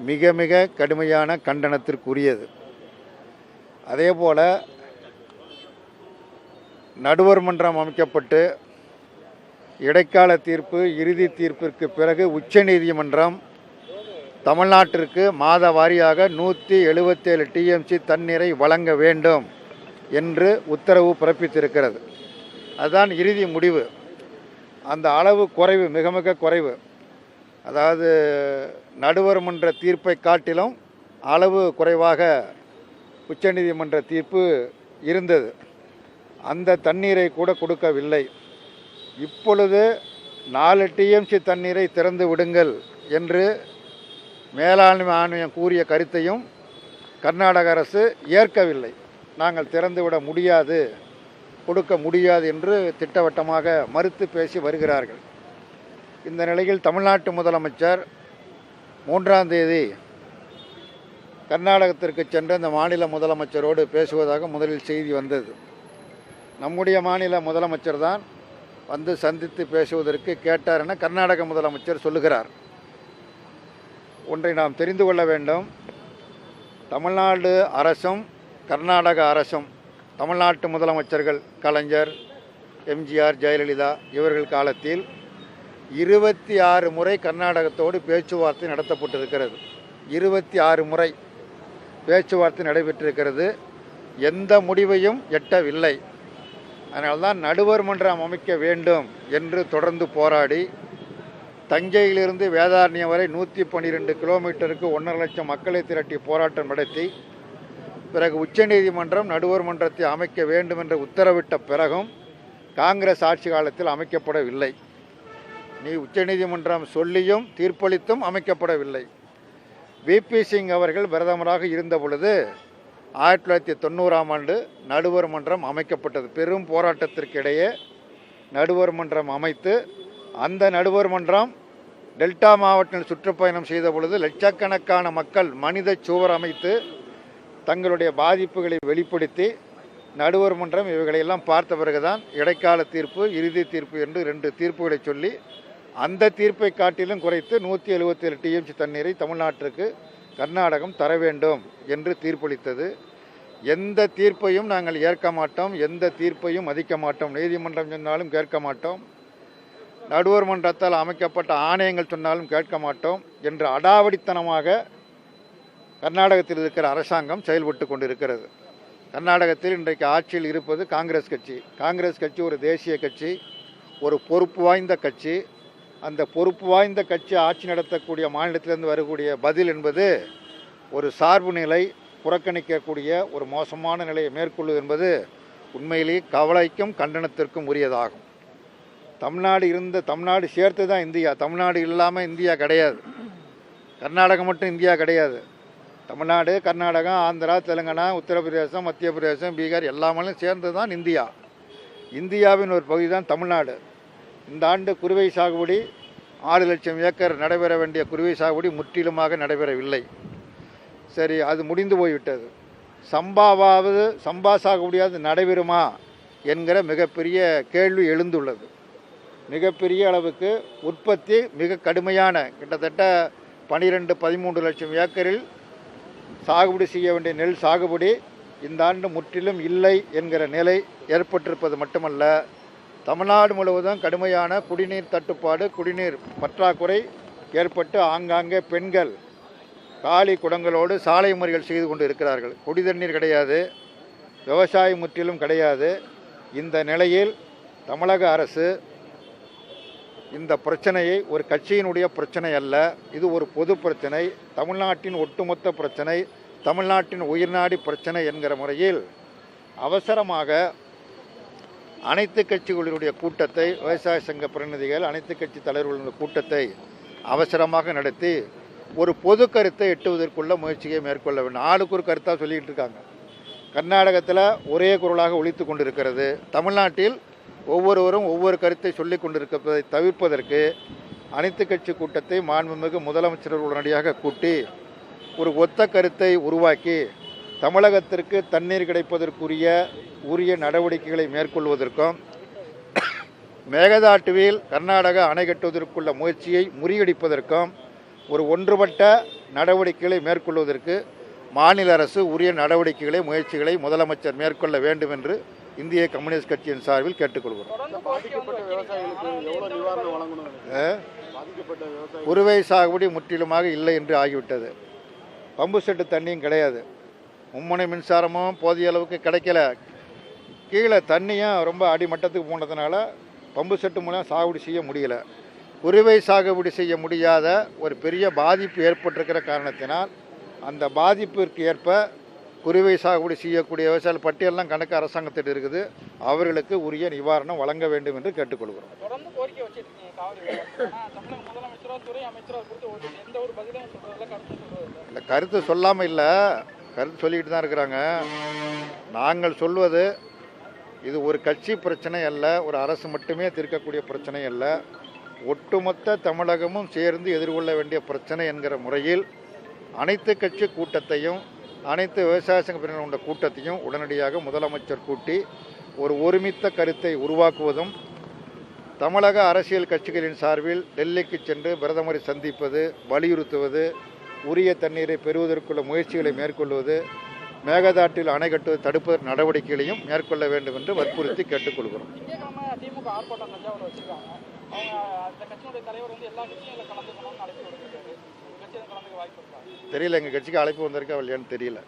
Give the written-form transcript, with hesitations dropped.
மிக மிக கடுமையான கண்டனத்திற்குரியது. அதேபோல் நடுவர் மன்றம் அமைக்கப்பட்டு இடைக்கால தீர்ப்பு, இறுதி தீர்ப்பிற்கு பிறகு உச்சநீதிமன்றம் தமிழ்நாட்டிற்கு மாத வாரியாக 177 டிஎம்சி தண்ணீரை வழங்க வேண்டும் என்று உத்தரவு பிறப்பித்திருக்கிறது. அதுதான் இறுதி முடிவு. அந்த அளவு குறைவு, மிக மிக குறைவு. அதாவது நடுவர் மன்ற தீர்ப்பை காட்டிலும் அளவு குறைவாக உச்சநீதிமன்ற தீர்ப்பு இருந்தது. அந்த தண்ணீரை கூட கொடுக்கவில்லை. இப்பொழுது 4 டிஎம்சி தண்ணீரை திறந்து விடுங்கள் என்று மேலாண்மை ஆணையம் கூறிய கருத்தையும் கர்நாடக அரசு ஏற்கவில்லை. நாங்கள் திறந்துவிட முடியாது, கொடுக்க முடியாது என்று திட்டவட்டமாக மறுத்து பேசி வருகிறார்கள். இந்த நிலையில் தமிழ்நாட்டு முதலமைச்சர் 3ஆம் தேதி கர்நாடகத்திற்கு சென்று அந்த மாநில முதலமைச்சரோடு பேசுவதாக முதலில் செய்தி வந்தது. நம்முடைய மாநில முதலமைச்சர் தான் வந்து சந்தித்து பேசுவதற்கு கேட்டார் என கர்நாடக முதலமைச்சர் சொல்லுகிறார். ஒன்றை நாம் தெரிந்து கொள்ள வேண்டும். தமிழ்நாடு அரசும் கர்நாடக அரசும், தமிழ்நாட்டு முதலமைச்சர்கள் கலைஞர், எம்ஜிஆர், ஜெயலலிதா இவர்கள் காலத்தில் 26 முறை கர்நாடகத்தோடு பேச்சுவார்த்தை நடத்தப்பட்டிருக்கிறது. 26 முறை பேச்சுவார்த்தை நடைபெற்றிருக்கிறது. எந்த முடிவையும் எட்டவில்லை. அதனால்தான் நடுவர் மன்றம் அமைக்க வேண்டும் என்று தொடர்ந்து போராடி தஞ்சையிலிருந்து வேதாரண்யம் வரை 112 கிலோமீட்டருக்கு 1.5 லட்சம் மக்களை திரட்டி போராட்டம் நடத்தி பிறகு உச்சநீதிமன்றம் நடுவர் மன்றத்தை அமைக்க வேண்டும் என்று உத்தரவிட்ட பிறகும் காங்கிரஸ் ஆட்சி காலத்தில் அமைக்கப்படவில்லை. நீ உச்சநீதிமன்றம் சொல்லியும் தீர்ப்பளித்தும் அமைக்கப்படவில்லை. விபி சிங் அவர்கள் பிரதமராக இருந்த பொழுது 1990ஆம் ஆண்டு நடுவர் மன்றம் அமைக்கப்பட்டது. பெரும் போராட்டத்திற்கு இடையே நடுவர் மன்றம் அமைத்து அந்த நடுவர் மன்றம் டெல்டா மாவட்டத்தில் சுற்றுப்பயணம் செய்த பொழுது லட்சக்கணக்கான மக்கள் மனித சுவர் அமைத்து தங்களுடைய பாதிப்புகளை வெளிப்படுத்தி நடுவர் மன்றம் இவைகளையெல்லாம் பார்த்த பிறகுதான் இடைக்கால தீர்ப்பு, இறுதி தீர்ப்பு என்று 2 தீர்ப்புகளை சொல்லி அந்த தீர்ப்பை காட்டிலும் குறைத்து 177 டிஎம்சி தண்ணீரை தமிழ்நாட்டிற்கு கர்நாடகம் தர வேண்டும் என்று தீர்ப்பளித்தது. எந்த தீர்ப்பையும் நாங்கள் ஏற்க மாட்டோம், எந்த தீர்ப்பையும் மதிக்க மாட்டோம். நீதிமன்றம் சொன்னாலும் கேட்க மாட்டோம், நடுவர் மன்றத்தால் அமைக்கப்பட்ட ஆணையங்கள் சொன்னாலும் கேட்க மாட்டோம் என்று அடாவடித்தனமாக கர்நாடகத்தில் இருக்கிற அரசாங்கம் செயல்பட்டு கொண்டிருக்கிறது. கர்நாடகத்தில் இன்றைக்கு ஆட்சியில் இருப்பது காங்கிரஸ் கட்சி. காங்கிரஸ் கட்சி ஒரு தேசிய கட்சி, ஒரு பொறுப்பு வாய்ந்த கட்சி. அந்த பொறுப்பு வாய்ந்த கட்சி ஆட்சி நடத்தக்கூடிய மாநிலத்திலிருந்து வரக்கூடிய பதில் என்பது ஒரு சார்பு நிலை, புறக்கணிக்கக்கூடிய ஒரு மோசமான நிலையை மேற்கொள்வது என்பது உண்மையிலேயே கவலைக்கும் கண்டனத்திற்கும் உரியதாகும். தமிழ்நாடு சேர்த்து தான் இந்தியா. தமிழ்நாடு இல்லாமல் இந்தியா கிடையாது. கர்நாடகம் மட்டும் இந்தியா கிடையாது. தமிழ்நாடு, கர்நாடகம், ஆந்திரா, தெலுங்கானா, உத்தரப்பிரதேசம், மத்திய பிரதேசம், பீகார் எல்லாமே சேர்ந்து தான் இந்தியா. இந்தியாவின் ஒரு பகுதி தான் தமிழ்நாடு. இந்த ஆண்டு குறுவை சாகுபடி 6 லட்சம் ஏக்கர் நடைபெற வேண்டிய குறுவை சாகுபடி முற்றிலுமாக நடைபெறவில்லை. சரி, அது முடிந்து போய்விட்டது. சம்பா சாகுபடியாவது நடைபெறுமா என்கிற மிகப்பெரிய கேள்வி எழுந்துள்ளது. மிகப்பெரிய அளவுக்கு உற்பத்தி, மிக கடுமையான கிட்டத்தட்ட 12-13 லட்சம் ஏக்கரில் சாகுபடி செய்ய வேண்டிய நெல் சாகுபடி இந்த ஆண்டு முற்றிலும் இல்லை என்கிற நிலை ஏற்பட்டிருப்பது மட்டுமல்ல, தமிழ்நாடு முழுவதும் கடுமையான குடிநீர் தட்டுப்பாடு, குடிநீர் பற்றாக்குறை ஏற்பட்டு ஆங்காங்கே பெண்கள் காலி குடங்களோடு சாலை முறைகள் செய்து கொண்டு இருக்கிறார்கள். குடி தண்ணீர் கிடையாது, விவசாயம் முற்றிலும் கிடையாது. இந்த நிலையில் தமிழக அரசு இந்த பிரச்சனையை ஒரு கட்சியினுடைய பிரச்சனை அல்ல, இது ஒரு பொது பிரச்சனை, தமிழ்நாட்டின் ஒட்டுமொத்த பிரச்சனை, தமிழ்நாட்டின் உயிர்நாடி பிரச்சனை என்கிற முறையில் அவசரமாக அனைத்து கட்சிகளுடைய கூட்டத்தை, விவசாய சங்க பிரதிநிதிகள், அனைத்து கட்சி தலைவர்களுடைய கூட்டத்தை அவசரமாக நடத்தி ஒரு பொது கருத்தை எட்டுவதற்குள்ள முயற்சியை மேற்கொள்ள வேண்டும். ஆளுக்கு ஒரு கருத்தாக சொல்லிக்கிட்டு இருக்காங்க. கர்நாடகத்தில் ஒரே குரலாக ஒலித்து கொண்டிருக்கிறது. தமிழ்நாட்டில் ஒவ்வொருவரும் ஒவ்வொரு கருத்தை சொல்லிக் கொண்டிருப்பதை தவிர்ப்பதற்கு அனைத்து கட்சி கூட்டத்தை மாண்புமிகு முதலமைச்சர் உடனடியாக கூட்டி ஒரு ஒத்த கருத்தை உருவாக்கி தமிழகத்திற்கு தண்ணீர் கிடைப்பதற்குரிய உரிய நடவடிக்கைகளை மேற்கொள்வதற்கும் மேகதாட்டுவில் கர்நாடக அணை கட்டுவதற்குள்ள முயற்சியை முறியடிப்பதற்கும் ஒரு ஒன்றுபட்ட நடவடிக்கைகளை மேற்கொள்வதற்கு மாநில அரசு உரிய நடவடிக்கைகளை முயற்சிகளை முதலமைச்சர் மேற்கொள்ள வேண்டும் என்று இந்திய கம்யூனிஸ்ட் கட்சியின் சார்பில் கேட்டுக்கொள்கிறோம். குறுவை சாகுபடி முற்றிலுமாக இல்லை என்று ஆகிவிட்டது. பம்பு செட்டு தண்ணியும் கிடையாது. மும்முனை மின்சாரமும் போதிய அளவுக்கு கிடைக்கல. கீழே தண்ணியும் ரொம்ப அடிமட்டத்துக்கு போனதுனால பம்பு செட்டு மூலம் சாகுபடி செய்ய முடியல. குறுவை சாகுபடி செய்ய முடியாத ஒரு பெரிய பாதிப்பு ஏற்பட்டிருக்கிற காரணத்தினால் அந்த பாதிப்பிற்கு ஏற்ப குறுவை சாகுபடி செய்யக்கூடிய விவசாய பட்டியலாம் கணக்கு அரசாங்கத்திட்டு இருக்குது. அவர்களுக்கு உரிய நிவாரணம் வழங்க வேண்டும் என்று கேட்டுக்கொள்கிறோம். இல்லை, கருத்து சொல்லாமல் இல்லை, கருத்து சொல்லிக்கிட்டு தான் இருக்கிறாங்க. நாங்கள் சொல்வது இது ஒரு கட்சி பிரச்சனை அல்ல, ஒரு அரசு மட்டுமே தீர்க்கக்கூடிய பிரச்சனை அல்ல, ஒட்டுமொத்த தமிழகமும் சேர்ந்து எதிர்கொள்ள வேண்டிய பிரச்சனை என்கிற முறையில் அனைத்து கட்சி கூட்டத்தையும் அனைத்து விவசாய சங்க பிரிவினர் கொண்ட கூட்டத்தையும் உடனடியாக முதலமைச்சர் கூட்டி ஒரு ஒருமித்த கருத்தை உருவாக்குவதும், தமிழக அரசியல் கட்சிகளின் சார்பில் டெல்லிக்கு சென்று பிரதமரை சந்திப்பது, வலியுறுத்துவது, உரிய தண்ணீரை பெறுவதற்குள்ள முயற்சிகளை மேற்கொள்வது, மேகதாட்டில் அணை கட்டுவது தடுப்பு நடவடிக்கைகளையும் மேற்கொள்ள வேண்டும் என்று வற்புறுத்தி கேட்டுக்கொள்கிறோம். தெரியல, எங்கள் கட்சிக்கு அழைப்பு வந்திருக்கா இல்லையான்னு தெரியல.